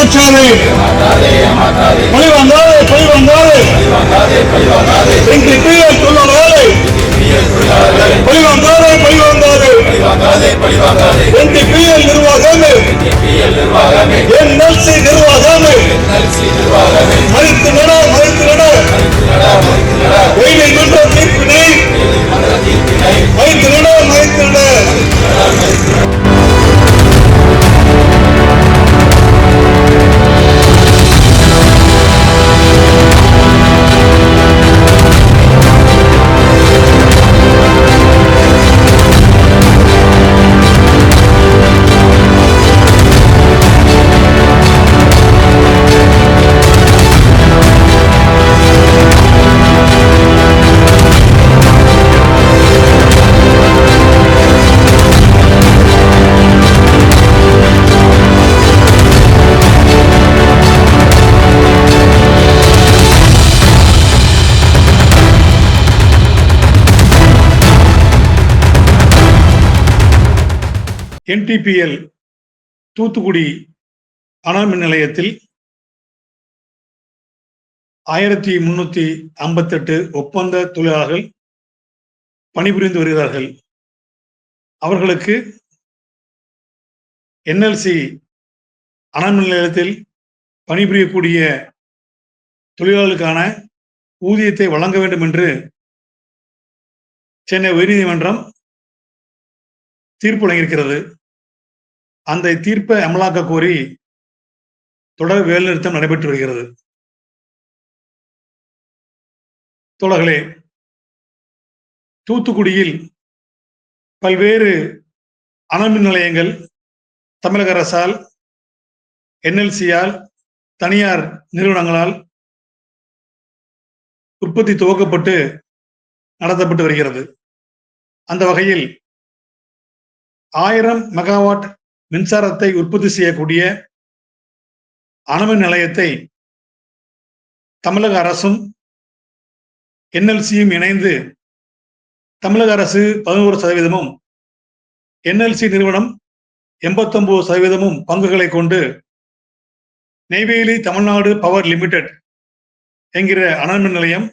ஏமாற்றாதே, பழி வாங்காதே, NTPL தொழிலாளர்களை பழி வாங்காதே, NTPL நிர்வாகமே, NLC நிர்வாகமே, மறித்து நட, உயர்நீதிமன்ற தீர்ப்பினை மறித்து நட. NTPL தூத்துக்குடி அனல் மின் நிலையத்தில் 1358 ஒப்பந்த தொழிலாளர்கள் பணிபுரிந்து வருகிறார்கள். அவர்களுக்கு NLC அனல் மின் நிலையத்தில் பணிபுரியக்கூடிய தொழிலாளர்களுக்கான ஊதியத்தை வழங்க வேண்டும் என்று சென்னை உயர்நீதிமன்றம் தீர்ப்பு வழங்கியிருக்கிறது. அந்த தீர்ப்பை அமலாக்க கோரி தொடர் வேலைநிறுத்தம் நடைபெற்று வருகிறது. தோழர்களே, தூத்துக்குடியில் பல்வேறு அனல் மின் நிலையங்கள் தமிழக அரசால், NLC-யால், தனியார் நிறுவனங்களால் உற்பத்தி துவக்கப்பட்டு நடத்தப்பட்டு வருகிறது. அந்த வகையில் 1000 மெகாவாட் மின்சாரத்தை உற்பத்தி செய்யக்கூடிய அனல் மின் நிலையத்தை தமிழக அரசும் NLC-யும் இணைந்து தமிழக அரசு 11%, NLC நிறுவனம் 89% பங்குகளை கொண்டு நெய்வேலி தமிழ்நாடு பவர் லிமிடெட் என்கிற அனல் மின் நிலையம்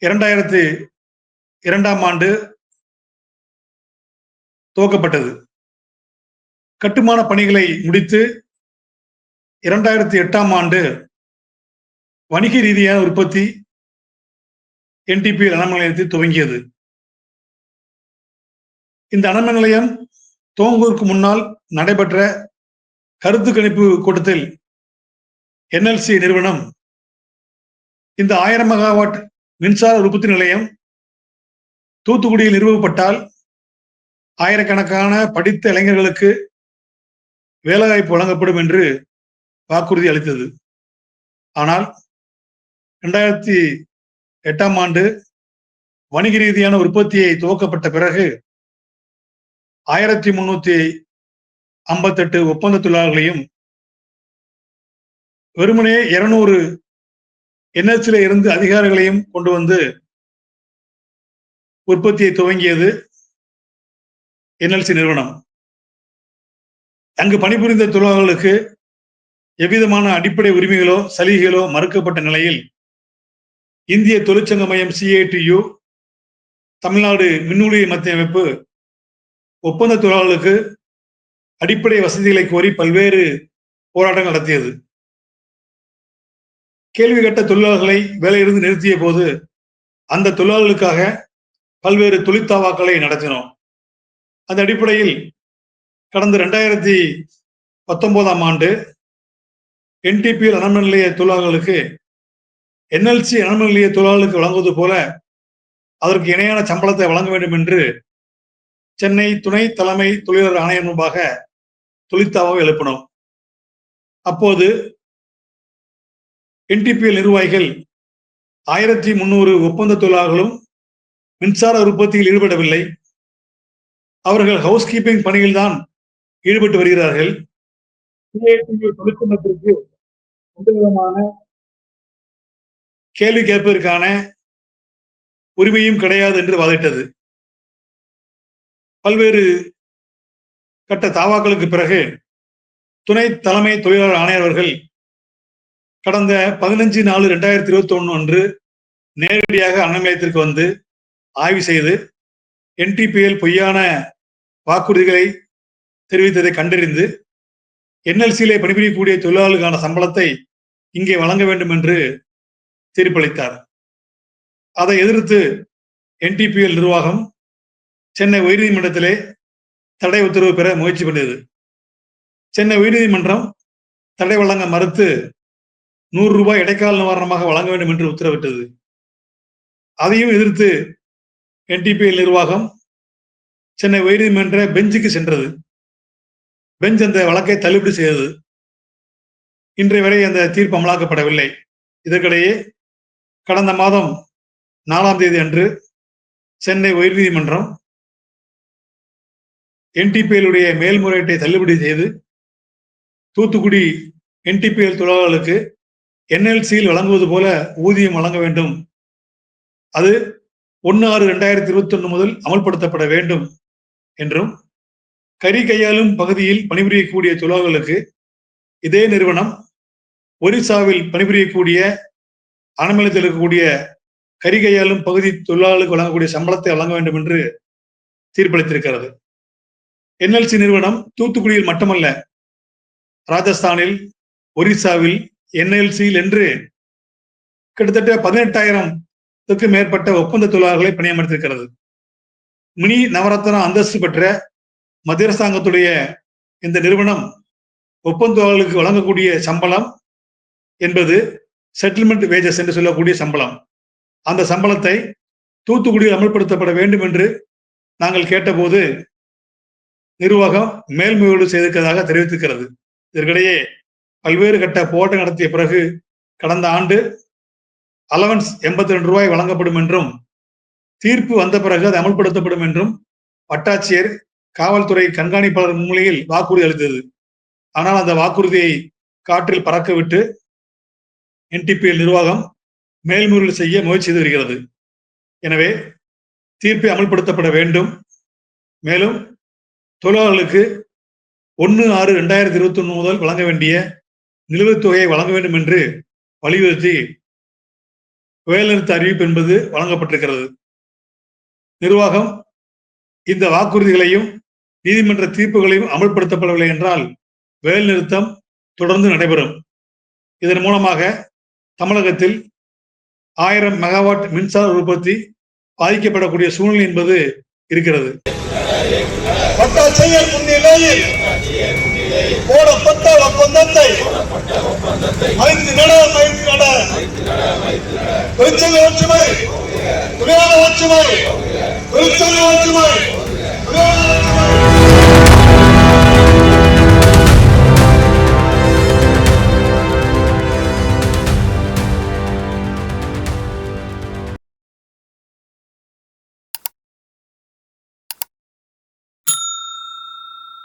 2002ஆம் ஆண்டு துவக்கப்பட்டது. கட்டுமான பணிகளை முடித்து 2008ஆம் ஆண்டு வணிக ரீதியான உற்பத்தி NTPL அனல் மின் நிலையத்தில் துவங்கியது. இந்த அனல் மின் நிலையம் துவங்குவதற்கு முன்னால் நடைபெற்ற கருத்து கணிப்பு கூட்டத்தில் NLC நிறுவனம் இந்த 1000 மெகாவாட் மின்சார உற்பத்தி நிலையம் தூத்துக்குடியில் நிறுவப்பட்டால் ஆயிரக்கணக்கான படித்த இளைஞர்களுக்கு வேலைவாய்ப்பு வழங்கப்படும் என்று வாக்குறுதி அளித்தது. ஆனால் 2008ஆம் ஆண்டு வணிக ரீதியான உற்பத்தியை துவக்கப்பட்ட பிறகு 1358 ஒப்பந்த தொழிலாளர்களையும் வெறுமனே 200 NLC-ல இருந்து அதிகாரிகளையும் கொண்டு வந்து உற்பத்தியை துவங்கியது NLC நிறுவனம். அங்கு பணிபுரிந்த தொழிலாளர்களுக்கு எவ்விதமான அடிப்படை உரிமைகளோ சலுகைகளோ மறுக்கப்பட்ட நிலையில் இந்திய தொழிற்சங்க மையம் CITU, தமிழ்நாடு மின் ஊழியர் மத்திய அமைப்பு ஒப்பந்த தொழிலாளர்களுக்கு அடிப்படை வசதிகளை கோரி பல்வேறு போராட்டங்கள் நடத்தியது. கேள்வி கேட்ட தொழிலாளர்களை வேலையிலிருந்து நிறுத்திய போது அந்த தொழிலாளர்களுக்காக பல்வேறு தொழிற்தாவாக்களை நடத்தினோம். அந்த அடிப்படையில் கடந்த 2019ஆம் ஆண்டு NTPL அனல் மின் நிலைய தொழிலாளர்களுக்கு NLC அனல் மின் நிலைய தொழிலாளர்களுக்கு வழங்குவது போல அதற்கு இணையான சம்பளத்தை வழங்க வேண்டும் என்று சென்னை துணை தலைமை தொழிலாளர் ஆணையம் முன்பாக தொழிற்தாவாவை எழுப்பினோம். அப்போது NTPL நிர்வாகிகள் 1300 ஒப்பந்த தொழிலாளர்களும் மின்சார உற்பத்தியில் ஈடுபடவில்லை, அவர்கள் ஹவுஸ் கீப்பிங் பணியில் தான் ஈடுபட்டு வருகிறார்கள், தொழிற்சங்கத்திற்கு எந்த விதமான கேள்வி கேட்பதற்கான உரிமையும் கிடையாது என்று வாதிட்டது. பல்வேறு கட்ட தாவாக்களுக்கு பிறகு துணை தலைமை தொழிலாளர் ஆணையர் அவர்கள் கடந்த 15/4/2021 அன்று நேரடியாக அண்ணா நிலையத்திற்கு வந்து ஆய்வு செய்து NTPL பொய்யான வாக்குறுதிகளை தெரிவித்ததை கண்டறிந்து NLC-யிலே பணிபுரியக்கூடிய தொழிலாளர்களுக்கான சம்பளத்தை இங்கே வழங்க வேண்டும் என்று தீர்ப்பளித்தார். அதை எதிர்த்து NTPL நிர்வாகம் சென்னை உயர்நீதிமன்றத்திலே தடை உத்தரவு பெற முயற்சி பண்ணது. சென்னை உயர்நீதிமன்றம் தடை வழங்க மறுத்து 100 ரூபாய் இடைக்கால நிவாரணமாக வழங்க வேண்டும் என்று உத்தரவிட்டது. அதையும் எதிர்த்து NTPL நிர்வாகம் சென்னை உயர்நீதிமன்ற பெஞ்சுக்கு சென்றது. பெஞ்ச் அந்த வழக்கை தள்ளுபடி செய்தது. இன்றைய வரை அந்த தீர்ப்பு அமலாக்கப்படவில்லை. இதற்கிடையே கடந்த மாதம் 4ஆம் தேதி அன்று சென்னை உயர்நீதிமன்றம் NTPL உடைய மேல்முறையீட்டை தள்ளுபடி செய்து தூத்துக்குடி NTPL தொழிலாளர்களுக்கு NLC-யில் வழங்குவது போல ஊதியம் வழங்க வேண்டும், அது 1/6/2021 முதல் அமல்படுத்தப்பட வேண்டும் என்றும், கறி கையாளும் பகுதியில் பணிபுரியக்கூடிய தொழிலாளர்களுக்கு இதே நிறுவனம் ஒரிசாவில் பணிபுரியக்கூடிய அனமலத்தில் இருக்கக்கூடிய கறி கையாளும் பகுதி தொழிலாளர்களுக்கு வழங்கக்கூடிய சம்பளத்தை வழங்க வேண்டும் என்று தீர்ப்பளித்திருக்கிறது. NLC நிறுவனம் தூத்துக்குடியில் மட்டுமல்ல, ராஜஸ்தானில், ஒரிசாவில், NLC-யில் என்று கிட்டத்தட்ட 18,000க்கும் மேற்பட்ட ஒப்பந்த தொழிலாளர்களை பணியமர்த்திருக்கிறது. மினி நவரத்னா அந்தஸ்து பெற்ற மத்திய அரசாங்கத்துடைய இந்த நிறுவனம் ஒப்பந்த தொழிலாளர்களுக்கு வழங்கக்கூடிய சம்பளம் என்பது செட்டில்மெண்ட் வேஜஸ் என்று சொல்லக்கூடிய சம்பளம். அந்த சம்பளத்தை தூத்துக்குடியில் அமல்படுத்தப்பட வேண்டும் என்று நாங்கள் கேட்டபோது நிர்வாகம் மேல்முறையீடு செய்திருக்கிறதாக தெரிவித்திருக்கிறது. இதற்கிடையே பல்வேறு கட்ட போராட்டம் நடத்திய பிறகு கடந்த ஆண்டு அலவன்ஸ் 82 ரூபாய் வழங்கப்படும் என்றும், தீர்ப்பு வந்த பிறகு அது அமல்படுத்தப்படும் என்றும் வட்டாட்சியர், காவல்துறை கண்காணிப்பாளர் முன்னிலையில் வாக்குறுதி அளித்தது. ஆனால் அந்த வாக்குறுதியை காற்றில் பறக்கவிட்டு NTPL நிர்வாகம் மேல்முறையீடு செய்ய முயற்சி செய்து வருகிறது. எனவே தீர்ப்பை அமல்படுத்தப்பட வேண்டும். மேலும் தொழிலாளர்களுக்கு 1/6/2021 முதல் வழங்க வேண்டிய நிலுவைத் தொகையை வழங்க வேண்டும் என்று வலியுறுத்தி வேலைநிறுத்த அறிவிப்பு என்பது வழங்கப்பட்டிருக்கிறது. நிர்வாகம் இந்த வாக்குறுதிகளையும் நீதிமன்ற தீர்ப்புகளையும் அமல்படுத்தப்படவில்லை என்றால் வேலைநிறுத்தம் தொடர்ந்து நடைபெறும். இதன் மூலமாக தமிழகத்தில் 1000 மெகாவாட் மின்சார உற்பத்தி பாதிக்கப்படக்கூடிய சூழ்நிலை என்பது இருக்கிறது. வட்டாட்சியர் முன்னிலையில் போடப்பட்ட ஒப்பந்தத்தை தொழிற்சங்க ஒற்றுமை, தொழிலாளர் ஒற்றுமை, தொழிற்சங்க ஒற்றுமை